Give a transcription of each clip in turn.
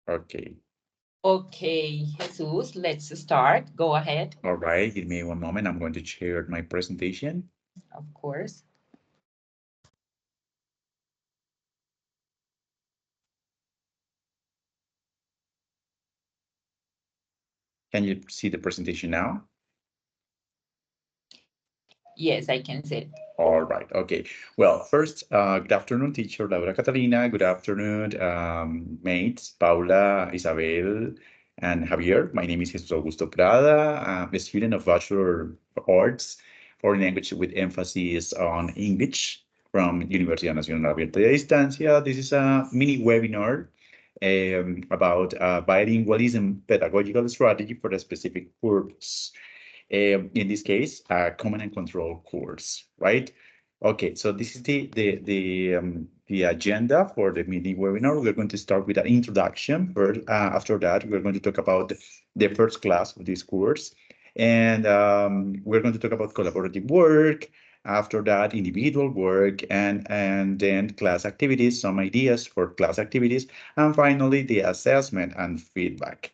Okay. Okay, Jesus, let's start. Go ahead. All right. Give me one moment. I'm going to share my presentation. Of course. Can you see the presentation now? Yes, I can say it. All right. Okay. Well, first, good afternoon, teacher Laura Catalina. Good afternoon, mates Paula, Isabel, and Javier. My name is Jesus Augusto Prada. I'm a student of Bachelor of Arts, Foreign Language with emphasis on English from Universidad Nacional Abierta y a Distancia. This is a mini webinar about bilingualism pedagogical strategy for a specific purpose. In this case, a command and control course, right? Okay, so this is the agenda for the mini webinar. We're going to start with an introduction. First, after that, we're going to talk about the first class of this course, and we're going to talk about collaborative work. After that, individual work, and then class activities, some ideas for class activities, and finally the assessment and feedback.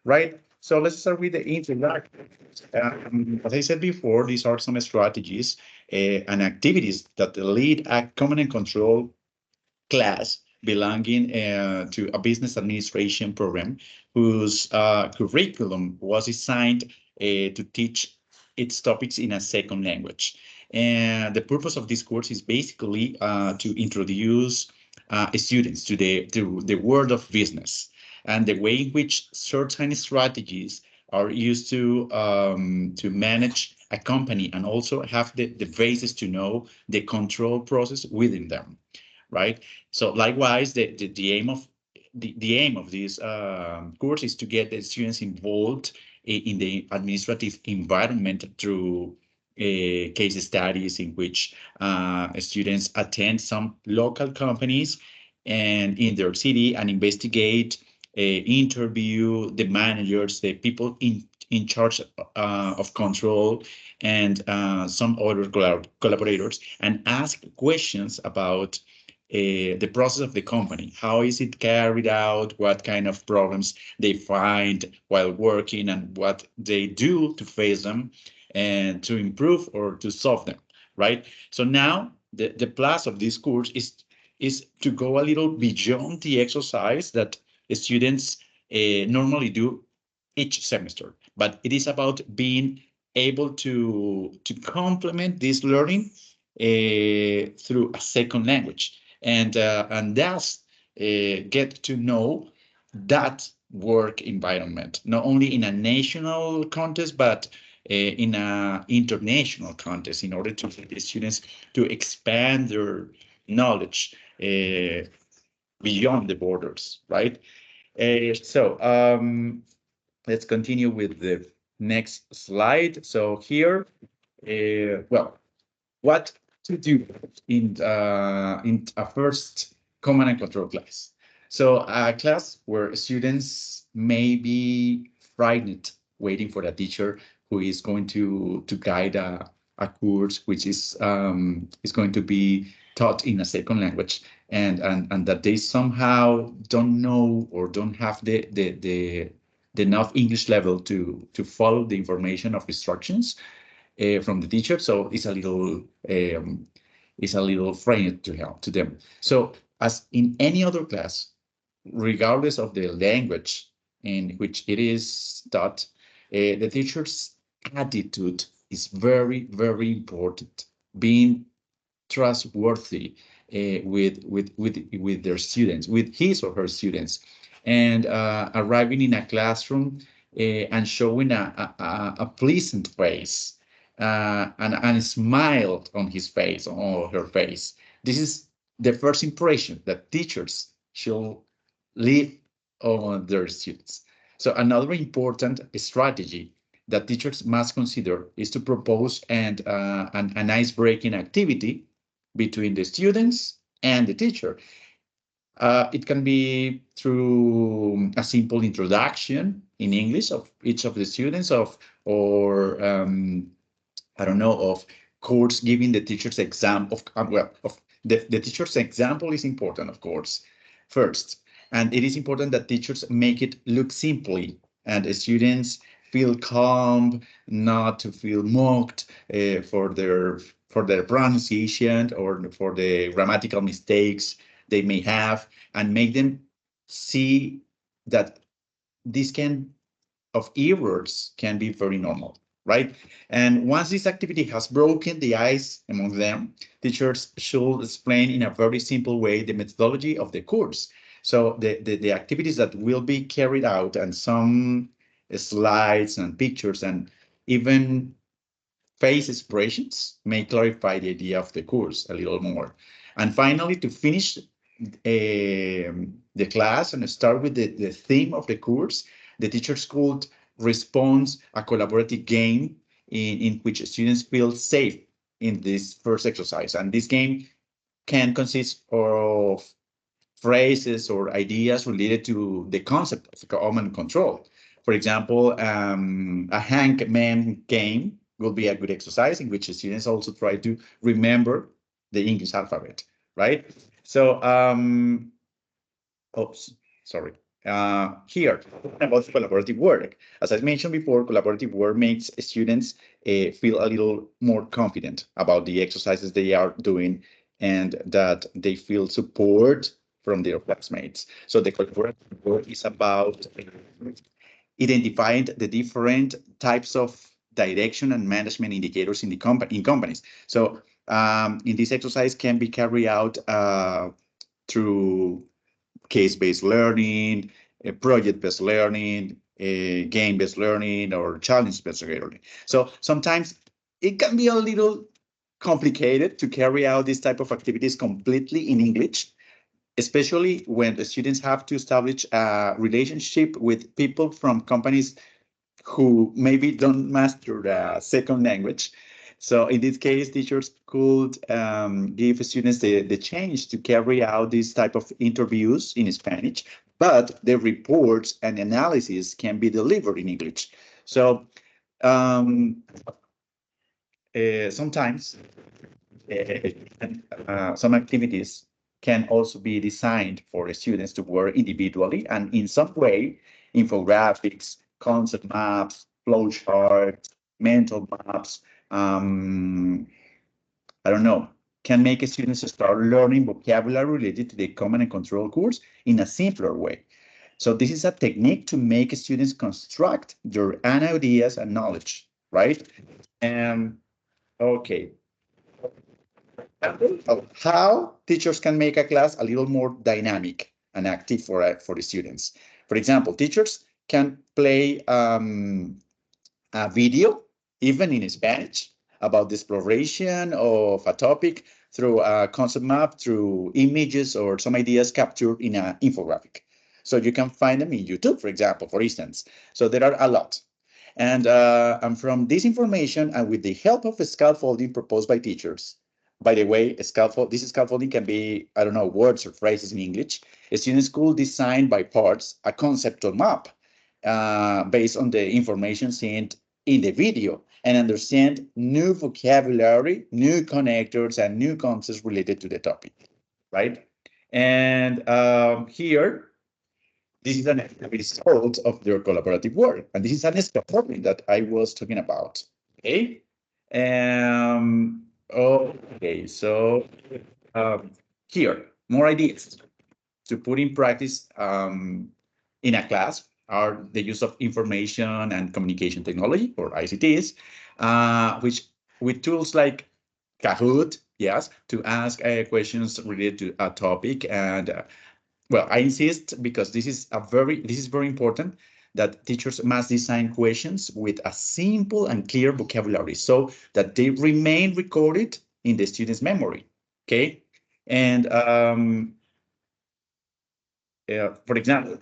Right. So let's start with the introduction. As I said before, these are some strategies and activities that lead a command and control class belonging to a business administration program whose curriculum was designed to teach its topics in a second language. And the purpose of this course is basically to introduce students to the world of business and the way in which certain strategies are used to manage a company and also have the basis to know the control process within them, right? So likewise, the aim of the aim of this course is to get the students involved in the administrative environment through case studies in which students attend some local companies and in their city and investigate, interview the managers, the people in charge of control, and some other collaborators, and ask questions about the process of the company. How is it carried out? What kind of problems they find while working, and what they do to face them and to improve or to solve them, right? So now the plus of this course is to go a little beyond the exercise that students normally do each semester, but it is about being able to complement this learning through a second language, and thus get to know that work environment not only in a national context but in an international context, in order to get the students to expand their knowledge beyond the borders, right? So let's continue with the next slide. So here, well, what to do in a first command and control class. So a class where students may be frightened waiting for a teacher who is going to guide a course which is going to be taught in a second language, and that they somehow don't know or don't have the enough English level to follow the information of instructions from the teacher. So it's a little frightening to help to them. So as in any other class, regardless of the language in which it is taught, the teacher's attitude is very, very important. Being trustworthy with their students, with his or her students, and arriving in a classroom and showing a pleasant face and a smile on his face or her face. This is the first impression that teachers should leave on their students. So another important strategy that teachers must consider is to propose an ice-breaking activity between the students and the teacher. It can be through a simple introduction in English of each of the students, or I don't know, of course, giving the teacher's example of the teacher's example is important, of course, first. And it is important that teachers make it look simply and students feel calm, not to feel mocked for their pronunciation or for the grammatical mistakes they may have, and make them see that this can of errors can be very normal, right? And once this activity has broken the ice among them, teachers should explain in a very simple way the methodology of the course. So the activities that will be carried out and some slides and pictures and even face expressions may clarify the idea of the course a little more. And finally, to finish the class and start with the theme of the course, the teachers could respond a collaborative game in which students feel safe in this first exercise. And this game can consist of phrases or ideas related to the concept of command control. For example, a hangman game will be a good exercise in which students also try to remember the English alphabet, right? So, oops, sorry. Here, about collaborative work. As I mentioned before, collaborative work makes students feel a little more confident about the exercises they are doing and that they feel support from their classmates. So the collaborative work is about identifying the different types of direction and management indicators in the in companies. So in this exercise can be carried out through case-based learning, project-based learning, game-based learning, or challenge-based learning. So sometimes it can be a little complicated to carry out this type of activities completely in English, especially when the students have to establish a relationship with people from companies who maybe don't master the second language. So in this case, teachers could give students the chance to carry out this type of interviews in Spanish, but the reports and analysis can be delivered in English. So um, sometimes some activities can also be designed for the students to work individually and in some way, infographics, concept maps, flowcharts, mental maps, I don't know, can make students start learning vocabulary related to the command and control course in a simpler way. So this is a technique to make students construct their own ideas and knowledge, right? And okay, of how teachers can make a class a little more dynamic and active for the students. For example, teachers can play a video, even in Spanish, about the exploration of a topic through a concept map, through images or some ideas captured in an infographic. So you can find them in YouTube, for example, for instance. So there are a lot. And from this information and with the help of scaffolding proposed by teachers, by the way, this scaffolding can be, I don't know, words or phrases in English. Students could design by parts a conceptual map based on the information seen in the video and understand new vocabulary, new connectors, and new concepts related to the topic, right? And here, this is a result of their collaborative work. And this is an scaffolding that I was talking about. Okay. Okay. So here, more ideas to put in practice in a class are the use of information and communication technology, or ICTs, which with tools like Kahoot, yes, to ask questions related to a topic and well, I insist because this is very important that teachers must design questions with a simple and clear vocabulary so that they remain recorded in the student's memory. Okay, and for example,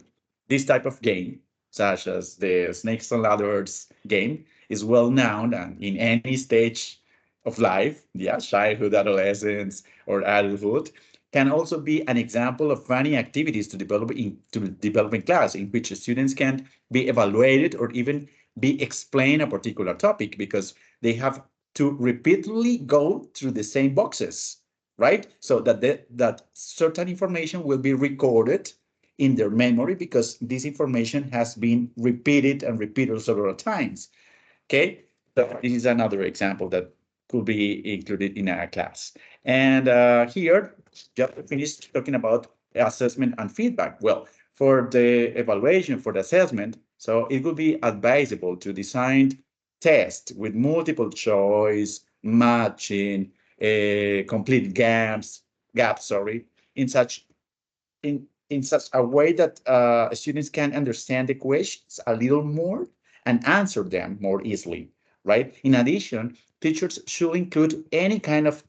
this type of game, such as the snakes and ladders game, is well known and in any stage of life, yeah, childhood, adolescence, or adulthood, can also be an example of funny activities to develop in class, in which students can be evaluated or even be explained a particular topic because they have to repeatedly go through the same boxes, right? So that certain information will be recorded in their memory because this information has been repeated and repeated several times. Okay, so this is another example that could be included in a class. And here, just to finish talking about assessment and feedback. Well, for the evaluation, for the assessment, so it would be advisable to design tests with multiple choice, matching, complete gaps, sorry, in such in such a way that students can understand the questions a little more and answer them more easily, right? In addition, teachers should include any kind of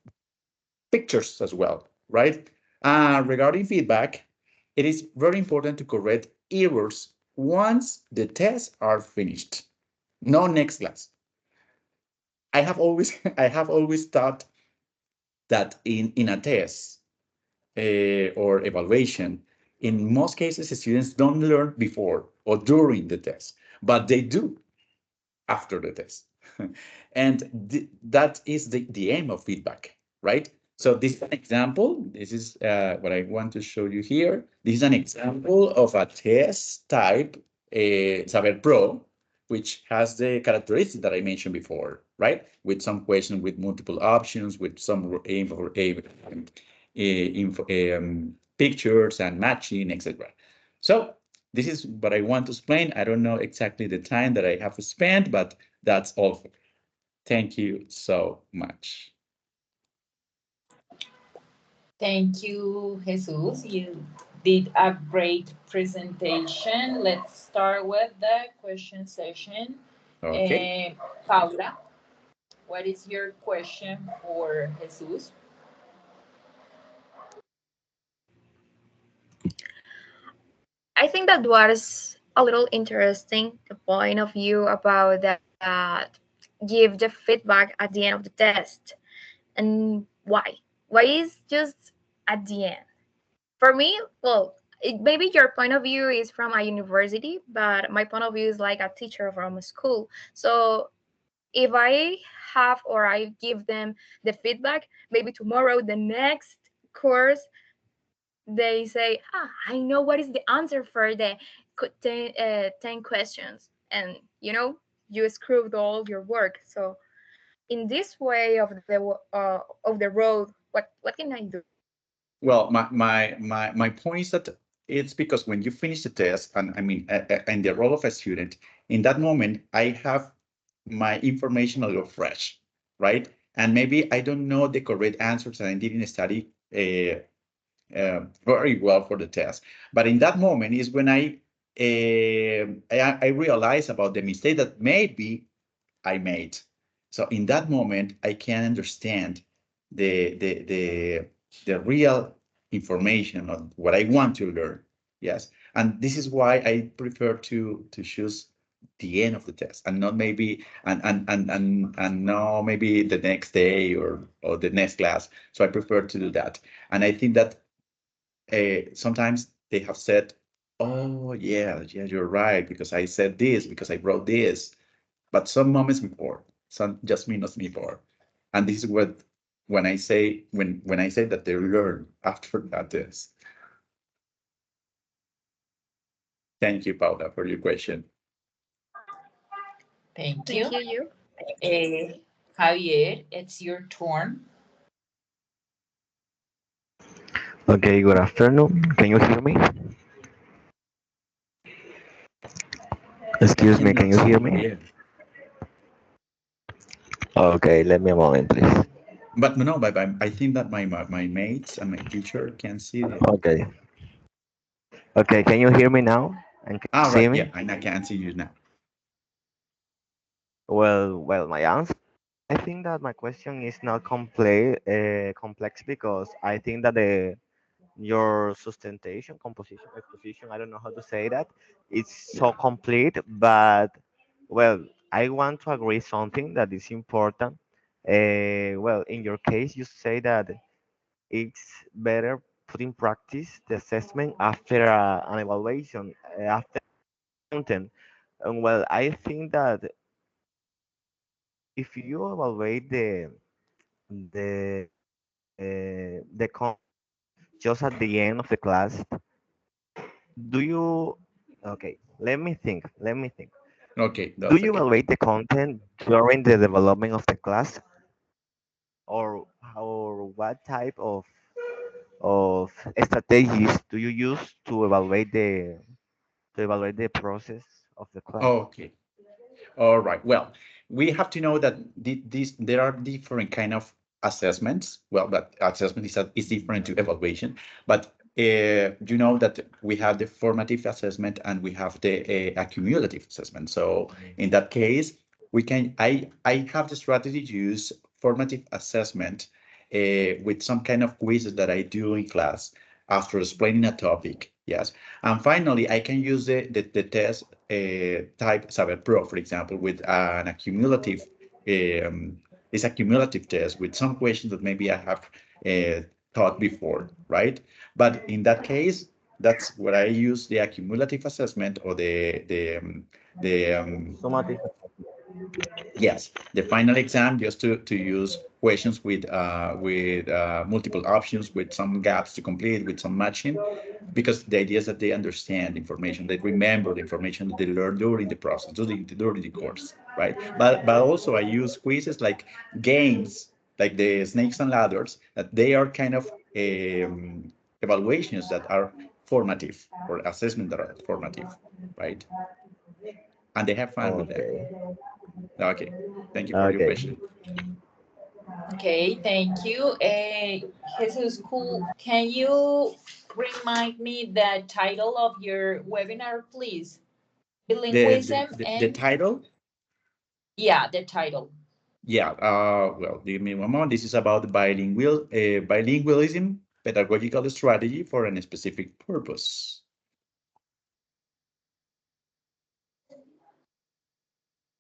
pictures as well, right? Regarding feedback, it is very important to correct errors once the tests are finished. No next class. I have always I have always thought that in a test or evaluation, in most cases, students don't learn before or during the test, but they do after the test. And that is the aim of feedback, right? So this is an example. This is what I want to show you here. This is an example of a test type, Saber Pro, which has the characteristics that I mentioned before, right? With some questions with multiple options, with some pictures and matching, etc. So this is what I want to explain. I don't know exactly the time that I have spent, but that's all. Thank you so much. Thank you, Jesus. You did a great presentation. Let's start with the question session. Okay. Paula, what is your question for Jesus? I think that was a little interesting, the point of view about that give the feedback at the end of the test. And why? Why is just at the end? For me, well, maybe your point of view is from a university, but my point of view is like a teacher from a school. So if I have or I give them the feedback, maybe tomorrow, the next course, they say, I know what is the answer for the 10 questions. And, you screwed all your work. So in this way of the road, what can I do? Well, my point is that it's because when you finish the test, and I mean, in the role of a student, in that moment, I have my information a little fresh, right? And maybe I don't know the correct answers, and I didn't study very well for the test. But in that moment is when I realize about the mistake that maybe I made. So in that moment, I can understand the the the the real information of what I want to learn. Yes, and this is why I prefer to choose the end of the test and not maybe and no maybe the next day or the next class. So I prefer to do that, and I think that sometimes they have said, "Oh yeah, you're right because I said this because I wrote this." But some moments before, some just minutes before. And this is what when I say that they learn after that is. Thank you, Paula, for your question. Thank Thank you. you. Javier, it's your turn. Okay, good afternoon. Can you hear me? I Excuse me, can cannot you see hear you me? yet. Okay, let me a moment, please. But no, but I think that my mates and my teacher can see it. Okay, okay, can you hear me now? And can you Ah, see right, yeah, me? and I can see you now. Well, my answer. I think that my question is not complex because I think that your sustentation, composition, exposition, I don't know how to say that, it's so complete. But well, I want to agree something that is important. Well, in your case, you say that it's better put in practice the assessment after an evaluation, after content. And well, I think that if you evaluate the content just at the end of the class, Do you? Okay, let me think. Okay, Do that's you okay. evaluate the content during the development of the class, or what type of strategies do you use to evaluate the process of the class? Okay. All right. Well, we have to know that there are different kind of assessments. Well, but assessment is different to evaluation. But you know that we have the formative assessment and we have the accumulative assessment. So in that case, we can I have the strategy to use formative assessment with some kind of quizzes that I do in class after explaining a topic. Yes. And finally, I can use the test type Saber Pro, for example, with an accumulative um, this accumulative test with some questions that maybe I have taught before, right? But in that case, that's where I use the accumulative assessment or the Summative. yes, the final exam just to use questions with multiple options, with some gaps to complete, with some matching, because the idea is that they understand information, they remember the information that they learned during the process, during the course, right? But also I use quizzes like games, like the snakes and ladders, that they are kind of evaluations that are formative or assessment that are formative, right? And they have fun with them. Okay. Okay, thank you for your Okay. question. Okay, thank you. Jesus, can you remind me the title of your webinar, please? Bilingualism The and, title, yeah, the title. yeah. Well, give me one moment. This is about bilingualism, pedagogical strategy for a specific purpose.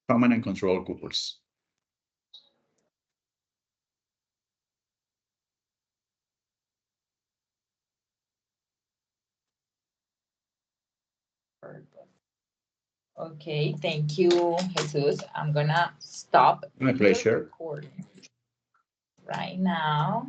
Command and control course. Okay, thank you, Jesus. I'm gonna stop My video pleasure. recording right now.